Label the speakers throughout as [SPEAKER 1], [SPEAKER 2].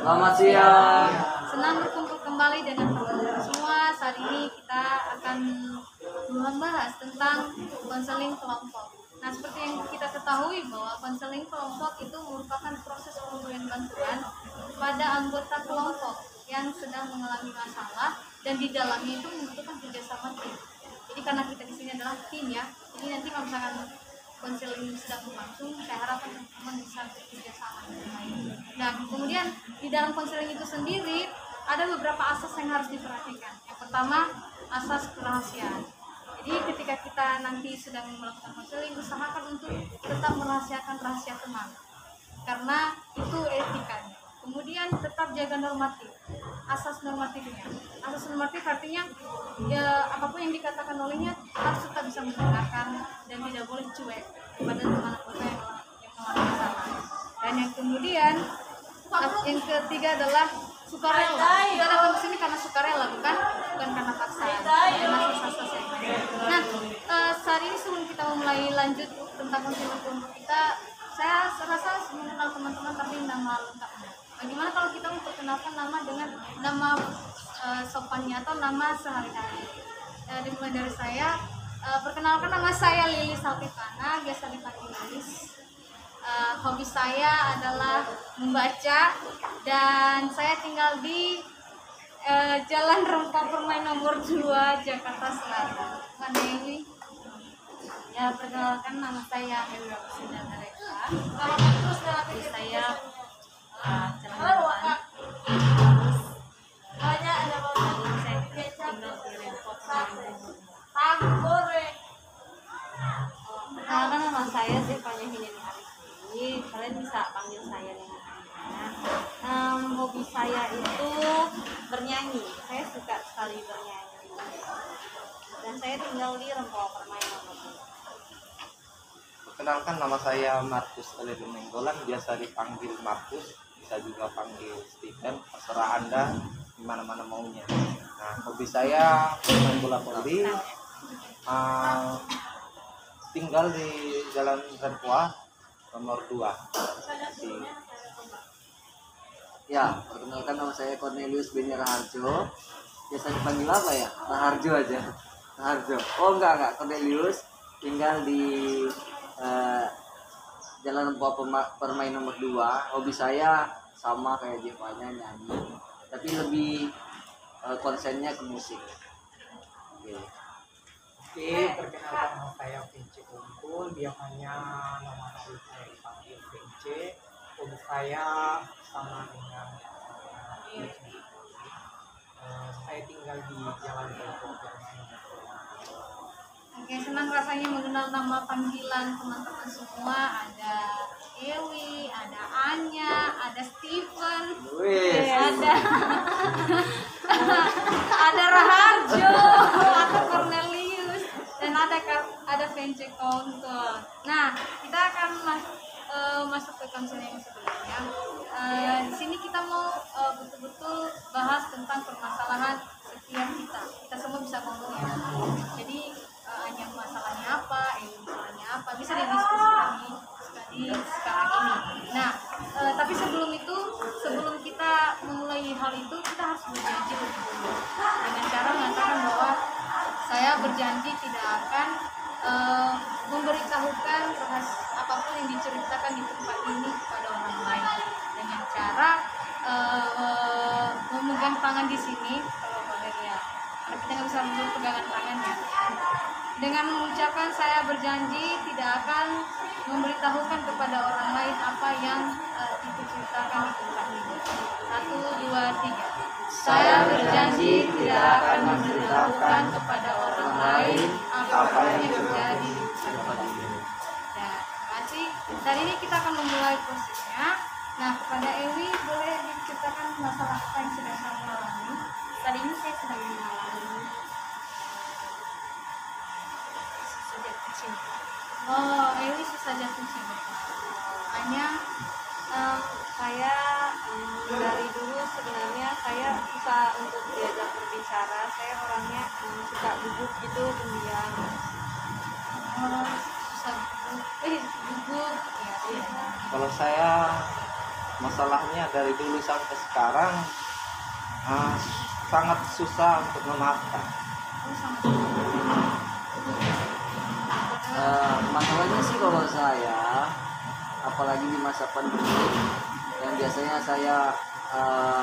[SPEAKER 1] Selamat siang.
[SPEAKER 2] Senang berkumpul kembali dengan teman-teman semua. Saat ini kita akan membahas tentang konseling kelompok. Nah, seperti yang kita ketahui bahwa konseling kelompok itu merupakan proses pemberian bantuan pada anggota kelompok yang sedang mengalami masalah dan di dalamnya itu membutuhkan kerjasama tim. Jadi karena kita di sini adalah tim ya, jadi nanti kalau misalkan konseling sedang berlangsung, saya harapkan teman-teman bisa bekerja sama dengan baik. Nah, kemudian di dalam konseling itu sendiri ada beberapa asas yang harus diperhatikan. Yang pertama, asas kerahasiaan. Jadi ketika kita nanti sedang melakukan konseling, usahakan untuk tetap merahasiakan rahasia teman, karena itu etikanya. Kemudian tetap jaga normatif, asas normatifnya. Asas normatif artinya ya, apapun yang dikatakan olehnya harus tetap bisa mendengarkan dan tidak boleh cuek kepada teman anggota yang mengalami masalah. Dan yang kemudian yang ketiga adalah sukarela. Kita datang ke sini karena sukarela, bukan karena paksaan. Dan asas-asas yang lain. Nah, saat ini sebelum kita mulai lanjut tentang konseling kelompok kita, saya rasa mengenal teman-teman tapi nama lengkapnya. Bagaimana kalau kita memperkenalkan nama dengan nama sopannya atau nama sehari-hari? Dimulai dari saya. Perkenalkan, nama saya Lilis Altifana, biasa dipanggil Lilis. Hobi saya adalah membaca dan saya tinggal di Jalan Rempah Permai nomor 2 Jakarta Selatan. Mbak Dewi. Ya, perkenalkan, nama saya Hendra Kusindana Reka. Hobi saya jalan depan. Saya tinggal di Rempah Permai nomor 2. Perkenalkan, nama saya Zevanya Hineni Arifin. Kalian bisa panggil saya dengan namanya. Hobi saya itu bernyanyi. Saya suka sekali bernyanyi. Dan saya tinggal di Rempah Permai nomor 2.
[SPEAKER 3] Perkenalkan, nama saya Markus Elede Menggolan, biasa dipanggil Markus, bisa juga panggil Steven, terserah Anda dimana-mana maunya. Nah, hobi saya bermain bola voli, tinggal di Jalan Rempah nomor 2.
[SPEAKER 1] Ya, perkenalkan, nama saya Cornelius Beni Raharjo. Biasa dipanggil apa ya? Raharjo aja. Raharjo. Oh enggak, Cornelius. Tinggal di Jalan Rempah Permai nomor 2. Hobi saya sama kayak Jevanya, nyanyi. Tapi lebih konsennya ke musik.
[SPEAKER 4] Oke, perkenalkan, nama saya Vince Kumpul, biasanya nama asli saya dipanggil Vince. Hobi saya sama dengan saya tinggal di Jalan Rempah.
[SPEAKER 2] Oke, senang rasanya mengenal nama panggilan teman-teman semua. Ada Ewi, ada Anya, ada Steven, ada Raharjo, ada Cornelius, dan ada Vince Kumpul. Nah, kita akan masuk ke konseling yang sebelumnya. Di sini kita mau betul-betul bahas tentang permasalahan setiap kita. Kita semua bisa ngomong ya. Jadi hanya masalahnya apa, masalahnya apa, bisa didiskusikan di sekarang ini. Nah, tapi sebelum kita memulai hal itu, kita harus berjanji lebih dulu dengan cara mengatakan bahwa saya berjanji tidak akan memberitahukan apapun yang diceritakan di tempat ini kepada orang lain, dengan cara memegang tangan di sini kalau boleh ya, karena kita nggak bisa melihat pegangan tangannya. Dengan mengucapkan saya berjanji tidak akan memberitahukan kepada orang lain apa yang diceritakan di tempat ini. 1, 2, 3. Saya berjanji tidak akan memberitahukan kepada orang lain apa yang terjadi di tempat ini. Ya, terima kasih. Dan ini kita akan memulai prosesnya. Nah, kepada Ewi, boleh diceritakan masalah apa yang sedang kamu alami? Tadi ini saya sedang mengalami jatuh cinta. Oh, Ewi susah jatuh cinta. Hanya saya dari dulu sebenarnya saya susah untuk diajak berbicara. Saya orangnya suka gugup gitu, pendiam. Susah gugup. Gugup. Ya,
[SPEAKER 3] Kalau saya masalahnya dari dulu sampai sekarang sangat susah untuk memaafkan.
[SPEAKER 2] Oh, sangat.
[SPEAKER 1] Masalahnya sih kalau saya, apalagi di masa pandemi, yang biasanya saya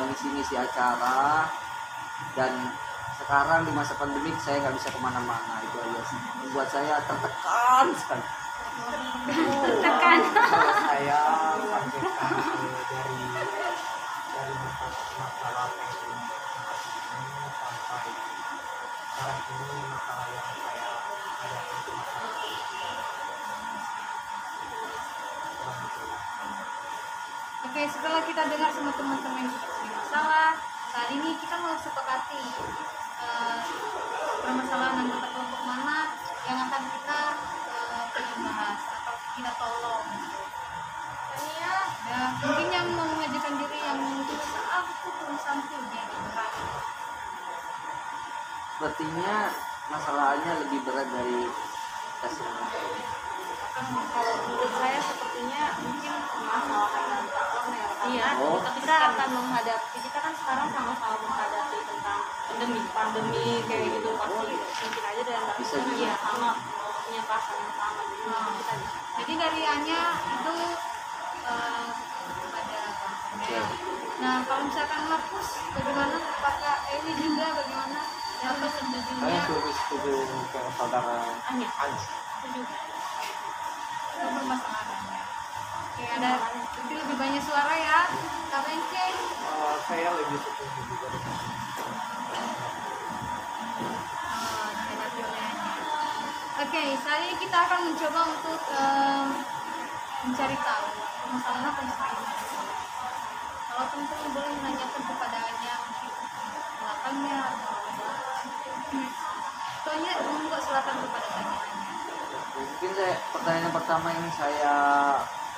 [SPEAKER 1] ngisi-ngisi acara, dan sekarang di masa pandemi saya nggak bisa kemana-mana, itu aja sih membuat saya tertekan sekali.
[SPEAKER 2] Tertekan.
[SPEAKER 4] Kalau saya sampaikan dari masalah teknis ini sampai sekarang ini, masalah yang saya hadapi itu masalah kurang jelas.
[SPEAKER 2] Oke, setelah kita dengar sama teman-teman yang sudah punya masalah, saat ini kita mau sepakati permasalahan anggota kelompok mana yang akan kita pengen bahas atau kita tolong. Ya, mungkin yang mau mengajukan diri yang mungkin aku kurang sampai gitu kan.
[SPEAKER 1] Sepertinya masalahnya lebih berat dari kita semua.
[SPEAKER 5] Kalau menurut saya sepertinya mungkin permasalahan dan faktor ya, karena
[SPEAKER 1] Oh.
[SPEAKER 5] kita akan menghadapi, kita kan sekarang sama-sama menghadapi tentang pandemi kayak gitu, pasti mungkin aja dan
[SPEAKER 1] Bisa
[SPEAKER 5] kita
[SPEAKER 1] juga.
[SPEAKER 5] ya sama punya perasaan yang sama, jadi mungkin kita bisa.
[SPEAKER 2] Jadi dari Anya itu ada
[SPEAKER 1] Oke.
[SPEAKER 2] Nah, kalau misalkan Markus bagaimana? Apakah Ewi juga bagaimana? Atau
[SPEAKER 3] Saya
[SPEAKER 2] setujunya
[SPEAKER 3] setuju ke saudara
[SPEAKER 5] Anya.
[SPEAKER 3] Anies.
[SPEAKER 2] itu permasalahannya? Oke, ada nanti lebih banyak suara ya. Kak Bence.
[SPEAKER 4] Saya lebih setuju juga dengan
[SPEAKER 2] Ada pilihannya. Oke, saat ini kita akan mencoba untuk mencari tahu permasalahan apa yang sebenarnya. Kalau teman-teman boleh menanyakan kepada Anya mungkin belakangnya atau soalnya membuat silakan kepada Anya.
[SPEAKER 1] Mungkin pertanyaan pertama yang saya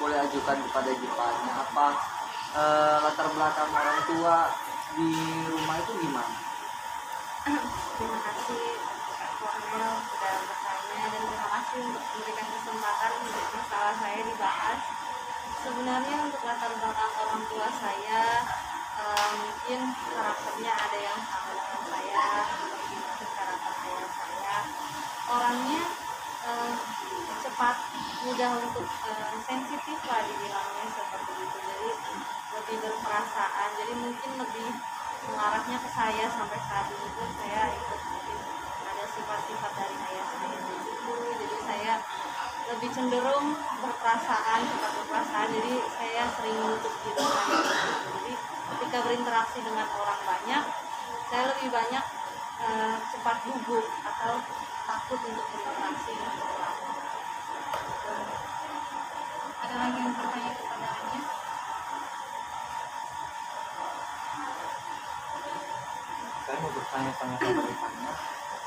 [SPEAKER 1] boleh ajukan kepada Jepangnya, apa latar belakang orang tua di rumah itu gimana?
[SPEAKER 5] Terima kasih Kak Kornel sudah bertanya, dan terima kasih untuk memberikan kesempatan untuk masalah saya dibahas. Sebenarnya untuk latar belakang orang tua saya, mungkin karakternya ada yang sama dengan saya, seperti mungkin karakter ayah saya. Orangnya cepat, mudah untuk sensitif lah dibilangnya seperti itu. Jadi lebih berperasaan, jadi mungkin lebih mengarahnya ke saya. Sampai saat ini pun saya ikut mungkin ada sifat-sifat dari ayah saya di situ, jadi saya lebih cenderung berperasaan, cepat berperasaan, jadi saya sering menutup diri saya. Jadi ketika berinteraksi dengan orang banyak, saya lebih banyak cepat gugup atau takut untuk berinteraksi dengan orang.
[SPEAKER 2] Ada lagi yang bertanya kepada Anya?
[SPEAKER 3] Saya mau bertanya-tanya kepada Ipannya,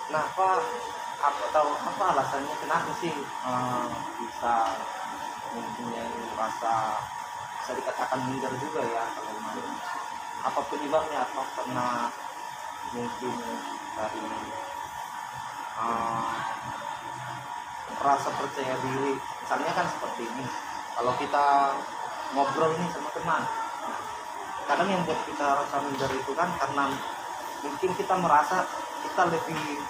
[SPEAKER 3] kenapa, apa alasannya, kenapa sih bisa mempunyai rasa, bisa dikatakan minder juga ya kalau mau, apa penyebabnya, atau karena mungkin dari rasa percaya diri, misalnya kan seperti ini, kalau kita ngobrol nih sama teman, kadang yang buat kita rasa minder itu kan karena mungkin kita merasa kita lebih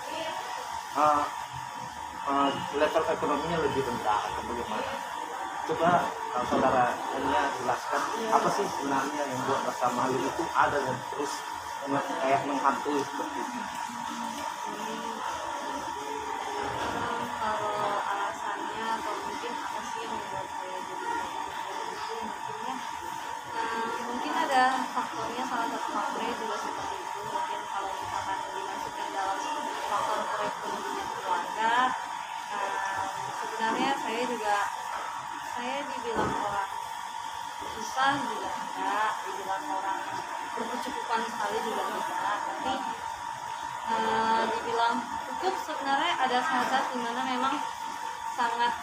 [SPEAKER 3] level ekonominya lebih rendah atau bagaimana. Coba kalau saudara Anya jelaskan apa sih sebenarnya yang buat rasa malu itu ada dan terus kayak menghantui seperti ini.
[SPEAKER 5] Kalau alasannya atau mungkin apa sih yang membuat saya jadi itu, mungkin ada faktornya, salah satu faktornya juga seperti itu. Mungkin kalau misalkan dimasukkan dalam faktor perekonomian keluarga, sebenarnya saya dibilang orang susah juga enggak, dibilang orang berkecukupan sekali juga enggak, tapi dibilang cukup, sebenarnya ada saat-saat dimana memang sangat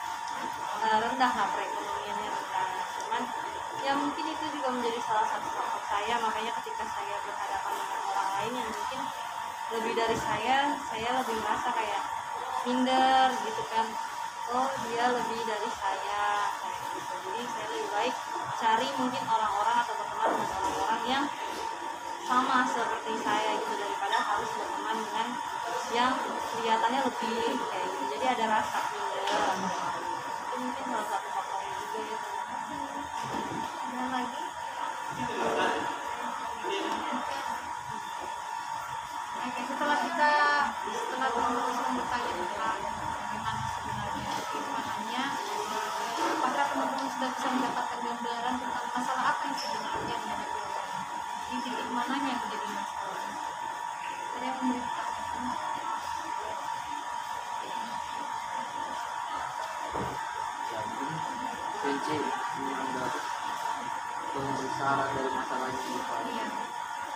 [SPEAKER 5] rendah lah, perekonomiannya rendah. Cuman ya mungkin itu juga menjadi salah satu faktor saya, makanya ketika saya berhadapan dengan orang lain yang mungkin lebih dari saya lebih merasa kayak minder gitu kan. Oh, dia lebih dari saya kayak gitu. Jadi saya lebih baik cari mungkin orang-orang atau yang sama seperti saya gitu, daripada harus berteman dengan yang kelihatannya lebih kayak gitu. Jadi ada rasa minder. Itu mungkin salah satu faktornya juga ya. Terima kasih.
[SPEAKER 2] Ada lagi? Oke, setelah teman-teman bertanya tentang bagaimana sebenarnya keimanannya, apakah teman-teman sudah bisa mendapatkan gambaran tentang masalah apa yang sebenarnya dihadapi oleh orang? Di titik mananya yang menjadi masalah? Ada yang memberi pertanyaan?
[SPEAKER 1] Jadi PJ menganggap memberi saran dari masalahnya gitu.
[SPEAKER 2] Iya.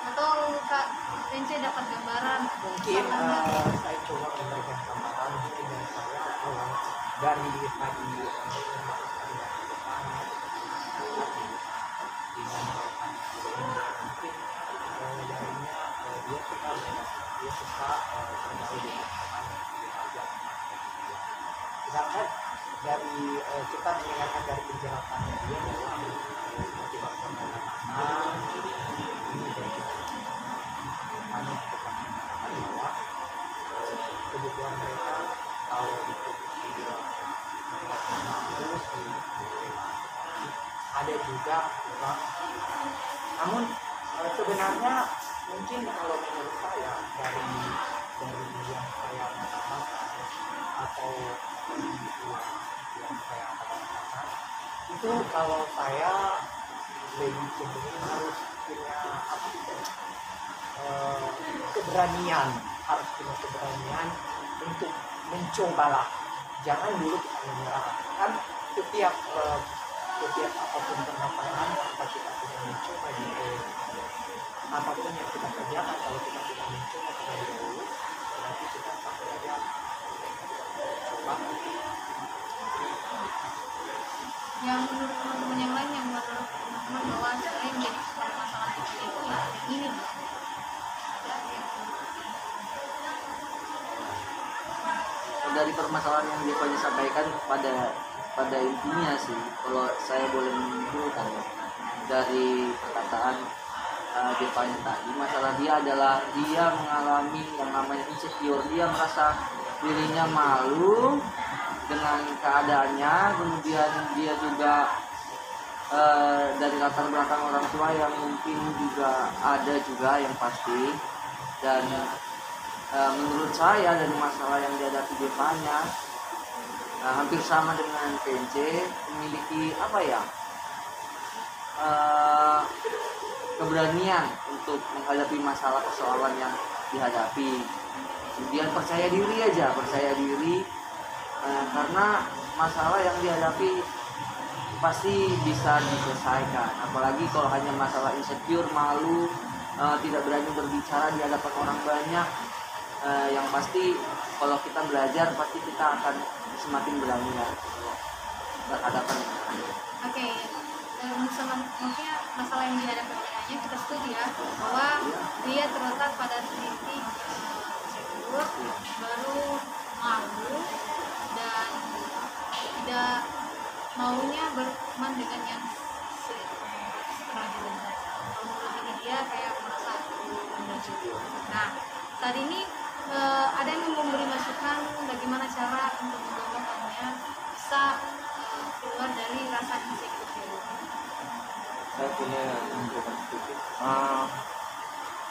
[SPEAKER 2] Atau Kak Rence dapat gambaran
[SPEAKER 4] Mungkin
[SPEAKER 2] masalahnya?
[SPEAKER 4] saya coba memberikan gambaran mungkin dari saya dari tadi mungkin darinya dia suka bergaul dengan orang yang diajak. Sedangkan dari kita mendengarkan dari penjelasannya dia bahwa menyebabkan anak ini dari kami tetap mengatakan bahwa kebutuhan mereka kalau itu tidak terus ada juga kurang. Namun sebenarnya mungkin kalau menurut saya dari yang saya rasakan atau yang saya rasakan itu kalau saya lebih cenderung harus punya harus punya keberanian untuk mencobalah, jangan dulu kita menyerah. Kan setiap apapun permasalahan tanpa kita tidak mencoba apapun yang kita kerjakan, kalau kita tidak mencoba terlebih dahulu berarti kita pasti aja coba.
[SPEAKER 2] Yang menurut teman-teman yang lain, yang menurut teman-teman bahwa sebenarnya yang menjadi permasalahan kecil itu ya yang ini.
[SPEAKER 1] Dari permasalahan yang Devanya sampaikan pada intinya sih, kalau saya boleh menyimpulkan dari perkataan Devanya tadi, masalah dia adalah dia mengalami yang namanya insecure. Dia merasa dirinya malu dengan keadaannya, kemudian dia juga dari latar belakang orang tua yang mungkin juga ada juga yang pasti. Dan menurut saya dari masalah yang dihadapi Devanya hampir sama dengan PNC, memiliki apa ya, keberanian untuk menghadapi masalah persoalan yang dihadapi. Kemudian percaya diri karena masalah yang dihadapi pasti bisa diselesaikan. Apalagi kalau hanya masalah insecure, malu, tidak berani berbicara di hadapan orang banyak, yang pasti kalau kita belajar pasti kita akan semakin berani ya berhadapan dengan
[SPEAKER 2] Oke, maksudnya masalah yang dihadapi oleh Anya, kita setuju ya bahwa dia terletak pada titik insecure, baru malu dan tidak maunya berteman dengan yang setengah saja. Kalau menurut diri dia kayak merasa insecure. Nah, saat ini ada yang memberi masukan bagaimana cara untuk mendorong Anya bisa keluar dari rasa insecure.
[SPEAKER 3] Saya punya memberikan sedikit.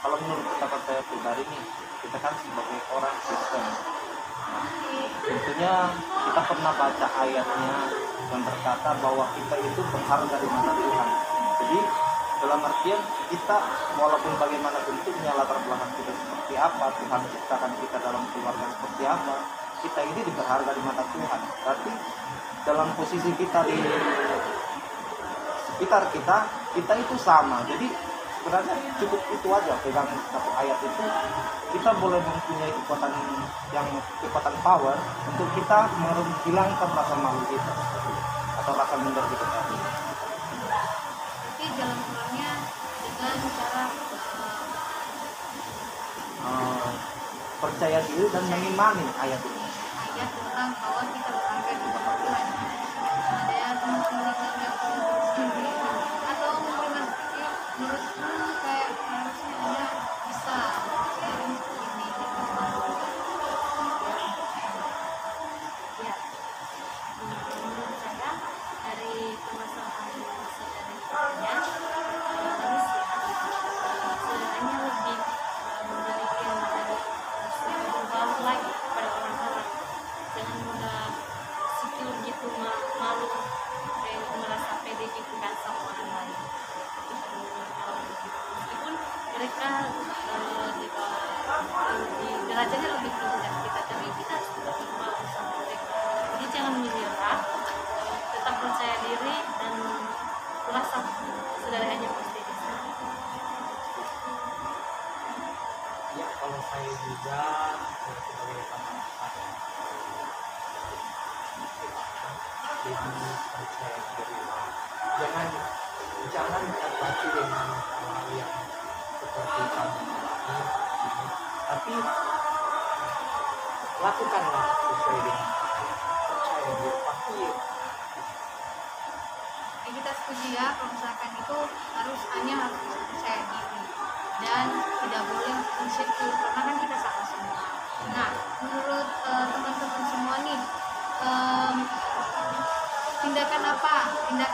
[SPEAKER 3] Kalau menurut pendapat saya pribadi nih, kita kan sebagai orang Kristen, tentunya kita pernah baca ayatnya yang berkata bahwa kita itu berharga di mata Tuhan. Jadi dalam artian kita walaupun bagaimana bentuknya, latar belakang kita seperti apa, Tuhan ciptakan kita dalam keluarga seperti apa, kita ini berharga di mata Tuhan. Berarti dalam posisi kita di sekitar kita itu sama. Jadi sebenarnya cukup itu aja, pegang satu ayat itu, kita boleh mempunyai kekuatan power untuk kita menghilangkan rasa malu kita atau rasa minder kita tadi.
[SPEAKER 2] Tapi jalan keluarnya dengan cara
[SPEAKER 3] percaya diri dan mengimani ayat ini.
[SPEAKER 2] ayat tentang bahwa kita berharga di mata Tuhan. Ada yang teman-teman yang sendiri atau memberi masukan menurut
[SPEAKER 5] begitu malu, merasa pede gitu kan sama orang lain. Meskipun mereka di derajatnya lebih tinggi dari kita, tapi kita harus tetap malu sama mereka. Jadi jangan menyerah, tetap percaya diri dan merasa saudaranya pasti bisa.
[SPEAKER 4] Ya kalau saya juga sebagai teman lebih percaya diri. Jangan terpacu dengan hal yang seperti kamu alami, tapi lakukanlah sesuai dengan percaya diri. Pasti
[SPEAKER 2] Kita setuju ya, kalau misalkan itu hanya harus percaya diri dan tidak boleh insecure karena kan kita sama semua. Nah, menurut teman-teman semua nih, tindakan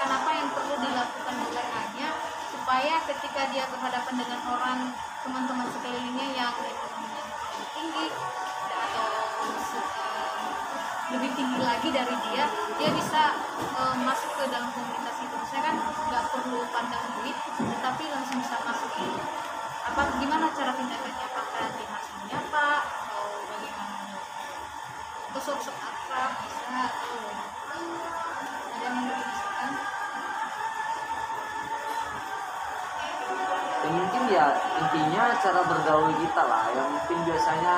[SPEAKER 2] apa yang perlu dilakukan oleh Anya supaya ketika dia berhadapan dengan orang teman-teman sekelilingnya yang ekonominya lebih tinggi atau lebih tinggi lagi dari dia bisa masuk ke dalam komunitas itu. Saya kan nggak perlu pandang duit, tetapi langsung bisa masuk itu. Gimana cara tindakannya? Apakah dia harus menyapa atau bagaimana? Atau sok-sok akrab bisa atau ada yang dibisarkan?
[SPEAKER 1] Ya, mungkin ya intinya cara bergaul kita lah. Yang mungkin biasanya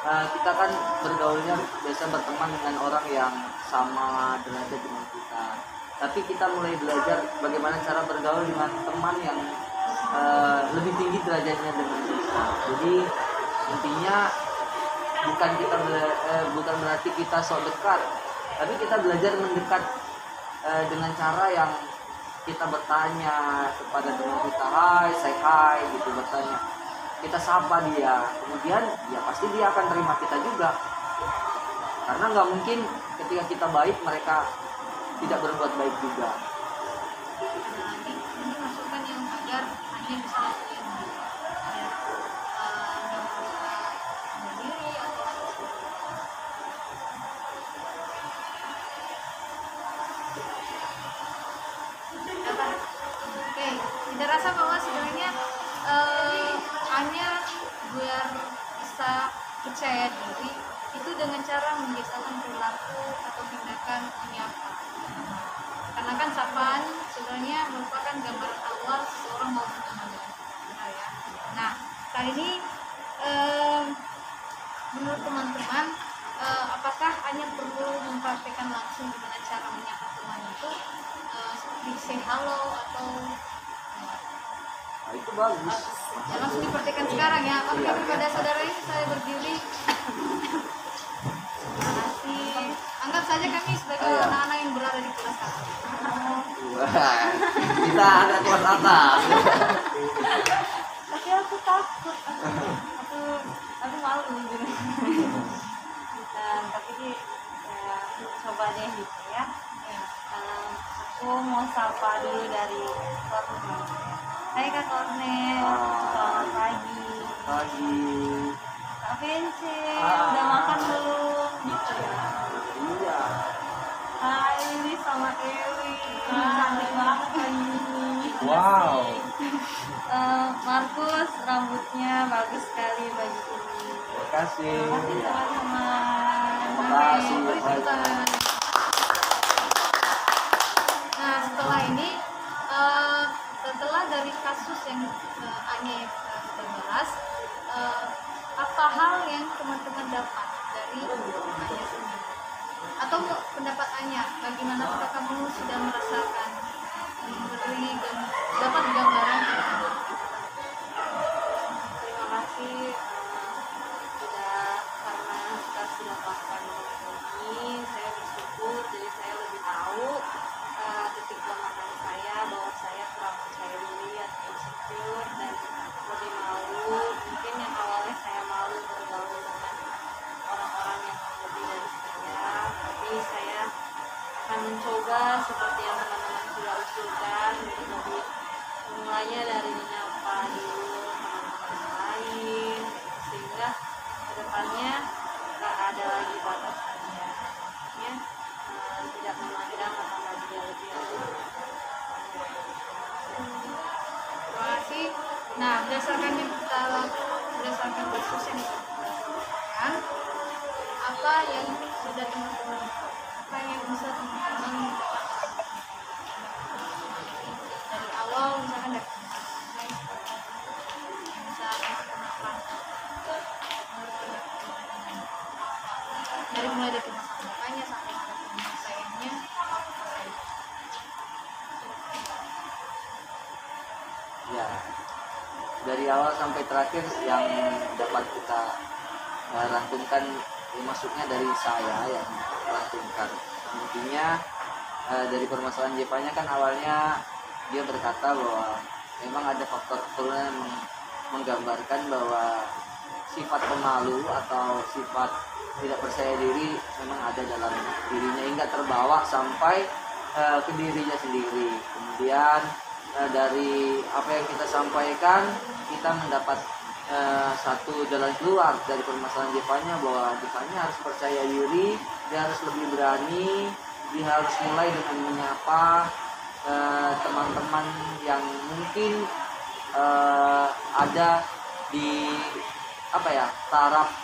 [SPEAKER 1] kita kan bergaulnya biasa berteman dengan orang yang sama derajat dengan kita. Tapi kita mulai belajar bagaimana cara bergaul dengan teman yang lebih tinggi derajatnya dengan kita. Jadi intinya bukan berarti kita sok dekat, tapi kita belajar mendekat dengan cara yang kita bertanya kepada teman kita, say hi gitu, bertanya, kita sapa dia, kemudian ya pasti dia akan terima kita juga, karena nggak mungkin ketika kita baik mereka tidak berbuat baik juga.
[SPEAKER 2] Nah, ini masukan yang agar hanya bisa lakuin ya, nggak merasa sendiri atau apa. Oke, tidak rasa bahwa sebenarnya hanya biar bisa percaya diri itu dengan cara membiasakan perilaku atau tindakan menyapa. Karena kan sapaan sebenarnya merupakan gambaran awal seseorang mau berteman dengan kita, benar ya. Nah, kali ini menurut teman-teman, apakah hanya perlu mempraktikkan langsung gimana cara menyapa teman itu, seperti say hello atau
[SPEAKER 1] Nah, itu bagus.
[SPEAKER 2] ya langsung dipraktikkan sekarang ya. Oke, kepada saudara ini saya berdiri. Terima kasih. Anggap saja kami sebagai
[SPEAKER 1] Iya.
[SPEAKER 2] anak-anak yang berada di kelas satu.
[SPEAKER 1] Wah, kita ada kelas atas.
[SPEAKER 5] Tapi aku takut, aku malu gitu. Tapi ya, coba deh gitu ya. Aku mau sapa dulu dari Kornel. Hai Kak Kornel, selamat pagi.
[SPEAKER 1] Pagi.
[SPEAKER 5] Kak Vinci, udah makan belum?
[SPEAKER 1] Iya.
[SPEAKER 5] Hai Lili sama Ewi, cantik banget hari ini.
[SPEAKER 3] Wow.
[SPEAKER 5] Markus, rambutnya bagus sekali baju ini.
[SPEAKER 3] Terima kasih.
[SPEAKER 5] Terima kasih teman-teman.
[SPEAKER 1] Terima kasih.
[SPEAKER 2] Beri tepuk tangan. Nah, setelah ini, setelah dari kasus yang Anya sudah bahas, apa hal yang teman-teman dapat dari Anya sendiri? Atau pendapat Anya, bagaimana apakah kamu sudah merasakan dapat gambaran?
[SPEAKER 5] Terima kasih karena kita sudah melakukan ini, saya bersyukur, jadi saya lebih tahu titik kelemahan saya, bahwa saya kurang percaya diri atau insecure dan lebih malu. Mungkin yang awalnya saya malu bergaul dengan orang-orang yang lebih dari saya, tapi saya akan mencoba seperti yang teman-teman sudah usulkan untuk lebih mulainya dari menyapa dulu teman-teman lain, sehingga kedepannya nggak ada lagi batasannya. Ya,
[SPEAKER 2] yang sampaikan, apa yang sudah teman-teman, apa yang bisa teman-teman dari awal, misalkan dari bisa teman-teman dari mulai dari masa bapaknya sampai sayangnya.
[SPEAKER 1] Ya, dari awal sampai terakhir yang dapat kita rangkumkan, maksudnya dari saya yang rangkumkan. Intinya dari permasalahan Jepanya kan awalnya dia berkata bahwa memang ada faktor keturunan yang menggambarkan bahwa sifat pemalu atau sifat tidak percaya diri memang ada dalam dirinya hingga terbawa sampai ke dirinya sendiri. Kemudian dari apa yang kita sampaikan, kita mendapat satu jalan keluar dari permasalahan Jepanya, bahwa Jepanya harus percaya diri, dia harus lebih berani, dia harus mulai dengan menyapa teman-teman yang mungkin ada di taraf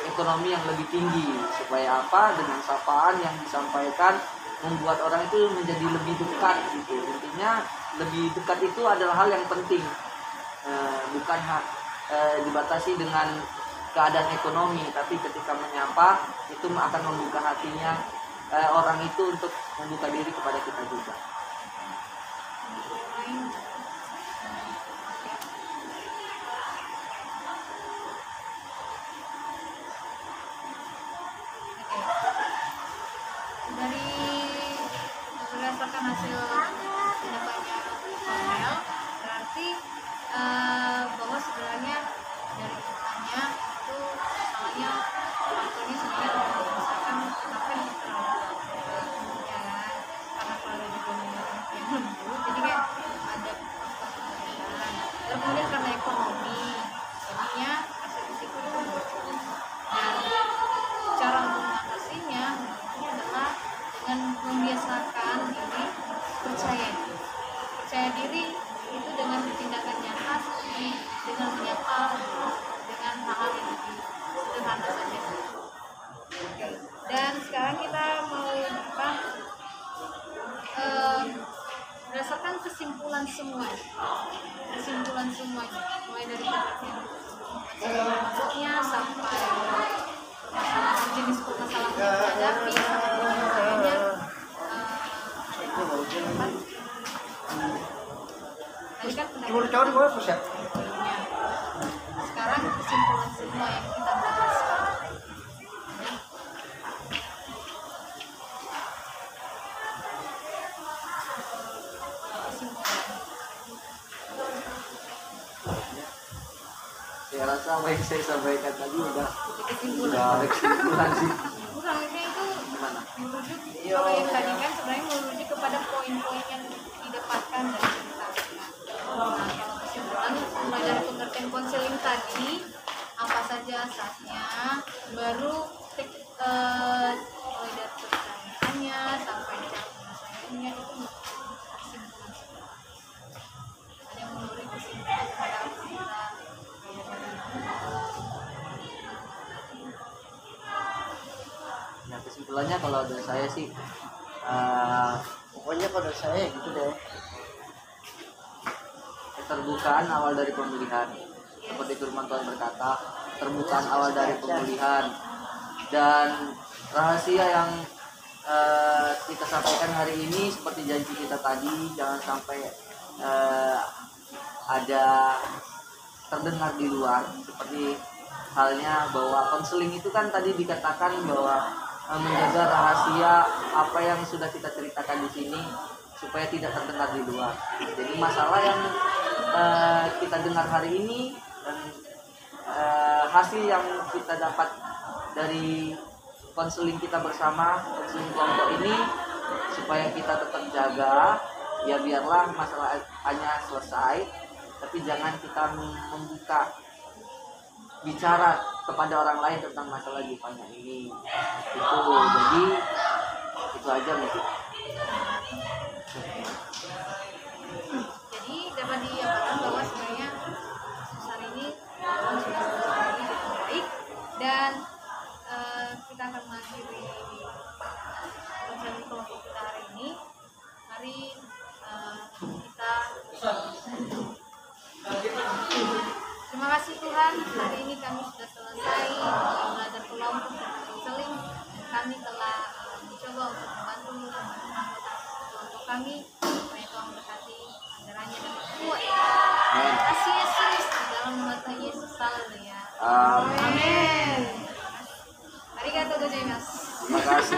[SPEAKER 1] ekonomi yang lebih tinggi, supaya apa, dengan sapaan yang disampaikan membuat orang itu menjadi lebih dekat gitu. Intinya lebih dekat itu adalah hal yang penting, bukan dibatasi dengan keadaan ekonomi, tapi ketika menyapa itu akan membuka hatinya orang itu untuk membuka diri kepada kita juga.
[SPEAKER 2] Dari berdasarkan hasil pendapatnya Kornel, berarti bahwa sebenarnya dari keterangannya itu salahnya faktornya sebenarnya misalkan kenapa yang terlalu ya kan, karena keluarga juga yang lembut, jadi kan ada faktor perbedaan. Terus kemudian karena ekonomi, jadinya hasil risiko itu muncul. Dan cara untuk mengatasinya ini adalah dengan membiasakan diri percaya diri itu dengan tindakan nyata, seperti dengan menyapa, dengan hal-hal yang lebih sederhana saja. Dan sekarang kita mau berdasarkan kesimpulan semuanya, mulai dari perhatian masuknya sampai permasalahan jenis permasalahan yang dihadapi sampai penyelesaiannya. Tadi kan pendapat. Sekarang kesimpulan semua yang kita bahas.
[SPEAKER 1] Saya rasa apa yang saya sampaikan tadi udah
[SPEAKER 2] Kesimpulan.
[SPEAKER 1] ada kesimpulan sih.
[SPEAKER 2] Kurangnya itu
[SPEAKER 1] Gimana?
[SPEAKER 2] merujuk, kalau yang tadi kan sebenarnya merujuk kepada poin-poin yang didapatkan dari cerita. Nah, kalau kesimpulan mulai dari pengertian konseling tadi, apa saja asasnya, baru mulai dari pertanyaannya sampai cara penyelesaiannya itu kesimpulan. Ada yang memberi kesimpulan kepada apa kita.
[SPEAKER 1] Nah, kesimpulannya kalau dari saya sih
[SPEAKER 4] Pokoknya kalau dari saya gitu deh.
[SPEAKER 1] keterbukaan awal dari pemulihan, seperti firman Tuhan berkata, keterbukaan awal dari pemulihan. Dan rahasia yang kita sampaikan hari ini seperti janji kita tadi, jangan sampai ada terdengar di luar, seperti halnya bahwa konseling itu kan tadi dikatakan bahwa menjaga rahasia apa yang sudah kita ceritakan di sini supaya tidak terdengar di luar. Jadi masalah yang kita dengar hari ini dan hasil yang kita dapat dari konseling kita bersama, konseling kelompok ini, supaya kita tetap jaga, ya biarlah masalah hanya selesai, tapi jangan kita membuka bicara kepada orang lain tentang masalah Jepanya ini. Jadi itu aja mungkin.
[SPEAKER 2] Jadi dapat diapakan bahwa sebenarnya hari ini sudah selesai hari ini kami sudah selesai belajar kelompok dan konseling. Kami telah mencoba untuk membantu anggota kelompok kami supaya Tuhan berkati ajarannya dan kuat. Terima kasih Yesus di dalam nama Tuhan Yesus. Haleluya.
[SPEAKER 1] Amin.
[SPEAKER 2] Arigatou gozaimasu.
[SPEAKER 1] Terima kasih.